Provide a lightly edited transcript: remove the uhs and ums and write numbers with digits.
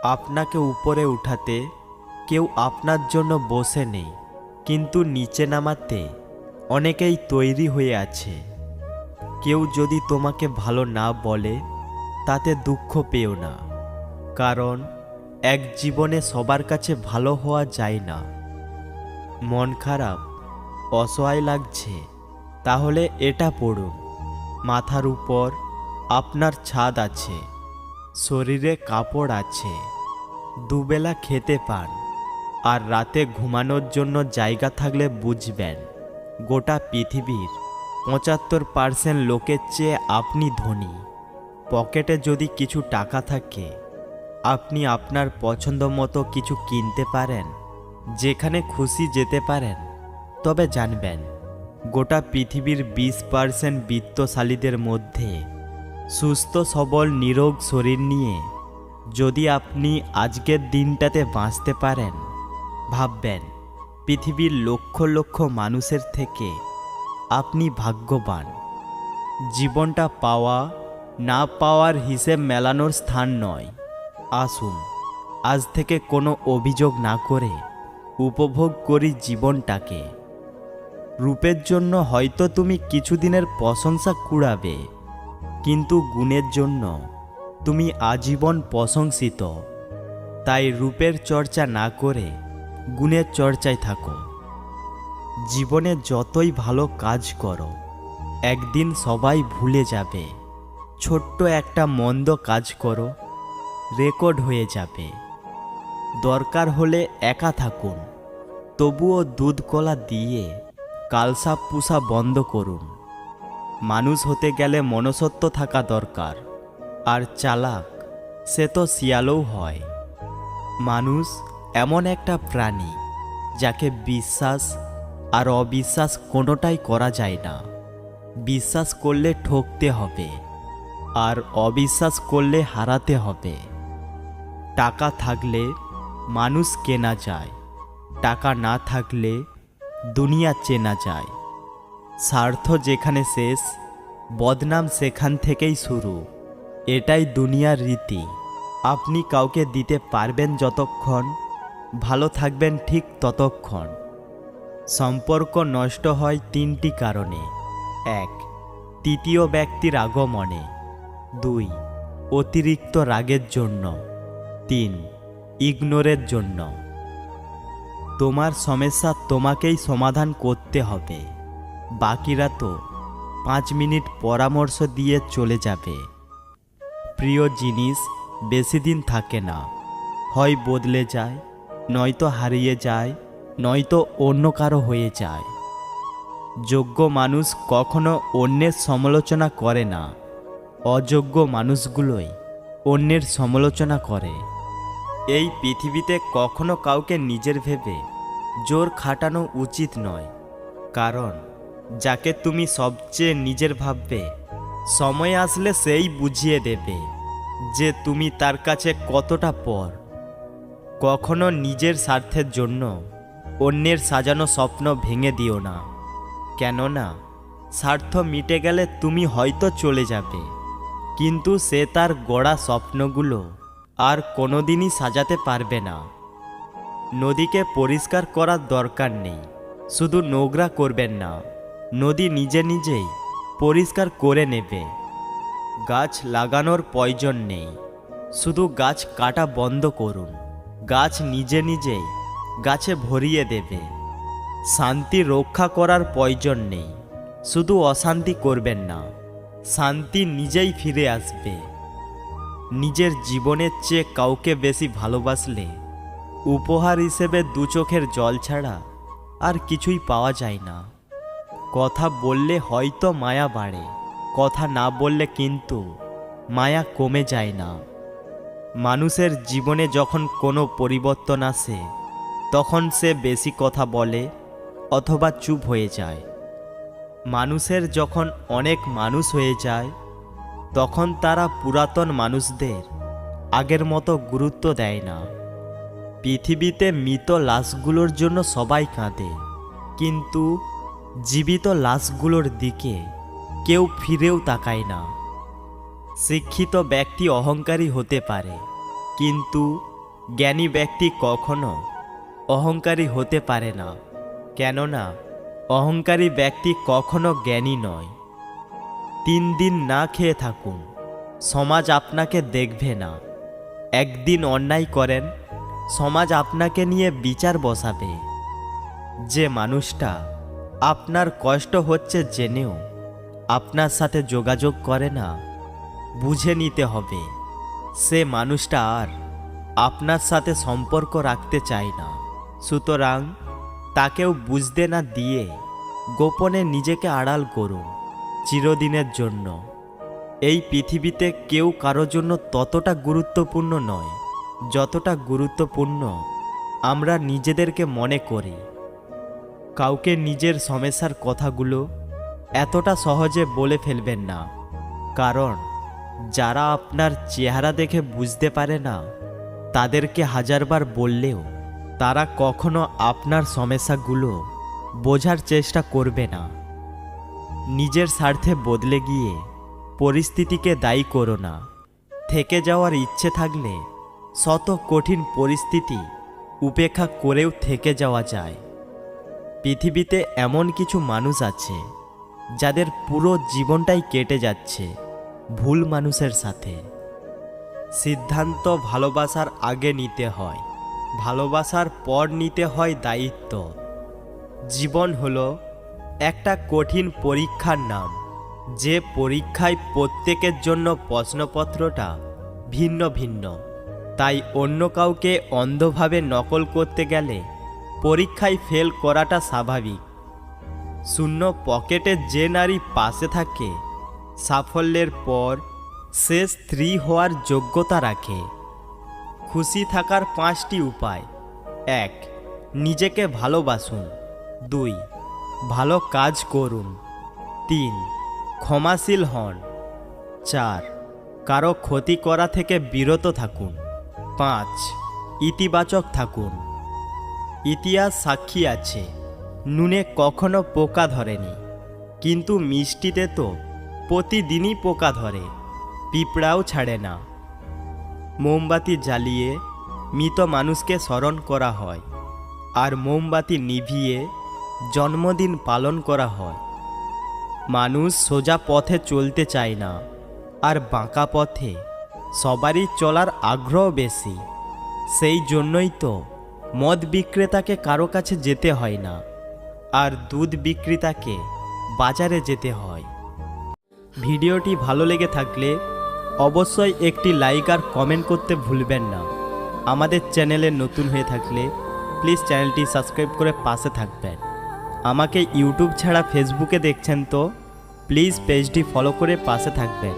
আপনাকে উপরে উঠাতে কেউ আপনার জন্য বসে নেই, কিন্তু নিচে নামাতে অনেকেই তৈরি হয়ে আছে। কেউ যদি তোমাকে ভালো না বলে তাতে দুঃখ পেও না, কারণ এক জীবনে সবার কাছে ভালো হওয়া যায় না। মন খারাপ, অসহায় লাগছে, তাহলে এটা পড়ুন। মাথার উপর আপনার ছাদ আছে, শরীরে কাপড় আছে, দুবেলা খেতে পান, আর রাতে ঘুমানোর জন্য জায়গা থাকলে বুঝবেন গোটা পৃথিবীর ৭৫% লোকের চেয়ে আপনি ধনী। পকেটে যদি কিছু টাকা থাকে, আপনি আপনার পছন্দ মতো কিছু কিনতে পারেন, যেখানে খুশি যেতে পারেন, তবে জানবেন গোটা পৃথিবীর 20% বিত্তশালীদের মধ্যে সুস্থ সবল নিরোগ শরীর নিয়ে যদি আপনি আজকের দিনটাতে বাঁচতে পারেন, ভাববেন পৃথিবীর লক্ষ লক্ষ মানুষের থেকে আপনি ভাগ্যবান। জীবনটা পাওয়া না পাওয়ার হিসেব মেলানোর স্থান নয়। আসুন আজ থেকে কোনো অভিযোগ না করে উপভোগ করি জীবনটাকে। রূপের জন্য হয়তো তুমি কিছুদিনের প্রশংসা কুড়াবে, কিন্তু গুণের জন্য তুমি আজীবন প্রশংসিত। তাই রূপের চর্চা না করে গুণের চর্চায় থাকো। জীবনে যতই ভালো কাজ করো, একদিন সবাই ভুলে যাবে। ছোট্ট একটা মন্দ কাজ করো, রেকর্ড হয়ে যাবে। দরকার হলে একা থাকুন, তবুও দুধ কলা দিয়ে কালসাপ পুষা বন্ধ করুন। মানুষ হতে গেলে মনুষ্যত্ব থাকা দরকার, আর চালাক সে তো শিয়ালও হয়। মানুষ এমন একটা প্রাণী যাকে বিশ্বাস আর অবিশ্বাস কোনোটাই করা যায় না। বিশ্বাস করলে ঠকতে হবে, আর অবিশ্বাস করলে হারাতে হবে। টাকা থাকলে মানুষ কেনা যায়, টাকা না থাকলে দুনিয়া চেনা যায়। স্বার্থ যেখানে শেষ, বদনাম সেখান থেকেই শুরু। এটাই দুনিয়ার রীতি। আপনি কাউকে দিতে পারবেন যতক্ষণ, ভালো থাকবেন ঠিক ততক্ষণ। সম্পর্ক নষ্ট হয় 3টি কারণে। 1, তৃতীয় ব্যক্তির আগমনে। 2, অতিরিক্ত রাগের জন্য। 3, ইগনোরের জন্য। তোমার সমস্যা তোমাকেই সমাধান করতে হবে। বাকিরা তো 5 মিনিট পরামর্শ দিয়ে চলে যাবে। প্রিয় জিনিস বেশি দিন থাকে না, হয় বদলে যায়, নয়তো হারিয়ে যায়, নয়তো অন্য কারো হয়ে যায়। যোগ্য মানুষ কখনো অন্যের সমালোচনা করে না, অযোগ্য মানুষগুলোই অন্যের সমালোচনা করে। এই পৃথিবীতে কখনো কাউকে নিজের ভেবে জোর খাটানো উচিত নয়, কারণ যাকে তুমি সবচেয়ে নিজের ভাববে, সময় আসলে সেই বুঝিয়ে দেবে যে তুমি তার কাছে কতটা পর। কখনো নিজের স্বার্থের জন্য অন্যের সাজানো স্বপ্ন ভেঙে দিও না, কেননা স্বার্থ মিটে গেলে তুমি হয়তো চলে যাবে, কিন্তু সে তার গড়া স্বপ্নগুলো আর কোনোদিনই সাজাতে পারবে না। নদীকে পরিষ্কার করার দরকার নেই, শুধু নোংরা করবেন না, নদী নিজে নিজেই পরিষ্কার করে নেবে। গাছ লাগানোর প্রয়োজন নেই, শুধু গাছ কাটা বন্ধ করুন, গাছ নিজে নিজেই গাছে ভরিয়ে দেবে। শান্তি রক্ষা করার প্রয়োজন নেই, শুধু অশান্তি করবেন না, শান্তি নিজেই ফিরে আসবে। নিজের জীবনের চেয়ে কাউকে বেশি ভালোবাসলে উপহার হিসেবে 2 চোখের জল ছাড়া আর কিছুই পাওয়া যায় না। কথা বললে হয়তো মায়া বাড়ে, কথা না বললে কিন্তু মায়া কমে যায় না। মানুষের জীবনে যখন কোনো পরিবর্তন আসে, তখন সে বেশি কথা বলে অথবা চুপ হয়ে যায়। মানুষের যখন অনেক মানুষ হয়ে যায়, তখন তারা পুরাতন মানুষদের আগের মতো গুরুত্ব দেয় না। পৃথিবীতে মৃত লাশগুলোর জন্য সবাই কাঁদে, কিন্তু জীবিত লাশগুলোর দিকে কেউ ফিরেও তাকায় না। শিক্ষিত ব্যক্তি অহংকারী হতে পারে, কিন্তু জ্ঞানী ব্যক্তি কখনো অহংকারী হতে পারে না, কেননা অহংকারী ব্যক্তি কখনো জ্ঞানী নয়। 3 দিন না খেয়ে থাকুন, সমাজ আপনাকে দেখবে না। একদিন অন্যায় করেন, সমাজ আপনাকে নিয়ে বিচার বসাবে। যে মানুষটা আপনার কষ্ট হচ্ছে জেনেও আপনার সাথে যোগাযোগ করে না, বুঝে নিতে হবে সে মানুষটা আর আপনার সাথে সম্পর্ক রাখতে চায় না। সুতরাং তাকেও বুঝতে না দিয়ে গোপনে নিজেকে আড়াল করুন চিরদিনের জন্য। এই পৃথিবীতে কেউ কারোর জন্য ততটা গুরুত্বপূর্ণ নয় যতটা গুরুত্বপূর্ণ আমরা নিজেদেরকে মনে করি। কাউকে নিজের সমস্যার কথাগুলো এতটা সহজে বলে ফেলবেন না, কারণ যারা আপনার চেহারা দেখে বুঝতে পারে না তাদেরকে হাজারবার বললেও তারা কখনো আপনার সমস্যাগুলো বোঝার চেষ্টা করবে না। নিজের স্বার্থে বদলে গিয়ে পরিস্থিতিকে দায়ী করো না। থেকে যাওয়ার ইচ্ছে থাকলে শত কঠিন পরিস্থিতি উপেক্ষা করেও থেকে যাওয়া যায়। পৃথিবীতে এমন কিছু মানুষ আছে যাদের পুরো জীবনটাই কেটে যাচ্ছে ভুল মানুষের সাথে। সিদ্ধান্ত ভালোবাসার আগে নিতে হয়, ভালোবাসার পর নিতে হয় দায়িত্ব। জীবন হলো একটা কঠিন পরীক্ষার নাম, যে পরীক্ষায় প্রত্যেকের জন্য প্রশ্নপত্রটা ভিন্ন ভিন্ন। তাই অন্য কাউকে অন্ধভাবে নকল করতে গেলে পরীক্ষায় ফেল করাটা স্বাভাবিক। শূন্য পকেটে যে নারী পাশে থাকে সাফল্যের পর সে স্ত্রী হওয়ার যোগ্যতা রাখে। খুশি থাকার 5টি উপায়: 1. নিজেকে ভালোবাসুন। 2. ভালো কাজ করুন। 3. ক্ষমাশীল হন। 4. কারো ক্ষতি করা থেকে বিরত থাকুন। 5. ইতিবাচক থাকুন। ইতিহাস সাক্ষী আছে, নুনে কখনো পোকা ধরেনি, কিন্তু মিষ্টিতে তো প্রতিদিনই পোকা ধরে, পিঁপড়াও ছাড়ে না। মোমবাতি জ্বালিয়ে মৃত মানুষকে স্মরণ করা হয়, আর মোমবাতি নিভিয়ে জন্মদিন পালন করা হয়। মানুষ সোজা পথে চলতে চায় না, আর বাঁকা পথে সবারই চলার আগ্রহ বেশি। সেই জন্যই তো মদ বিক্রেতাকে কারো কাছে যেতে হয় না, আর দুধ বিক্রেতাকে বাজারে যেতে হয়। ভিডিওটি ভালো লেগে থাকলে অবশ্যই একটি লাইক আর কমেন্ট করতে ভুলবেন না। আমাদের চ্যানেলে নতুন হয়ে থাকলে প্লিজ চ্যানেলটি সাবস্ক্রাইব করে পাশে থাকবেন। আমাকে ইউটিউব ছাড়া ফেসবুকে দেখছেন তো প্লিজ পেজটি ফলো করে পাশে থাকবেন।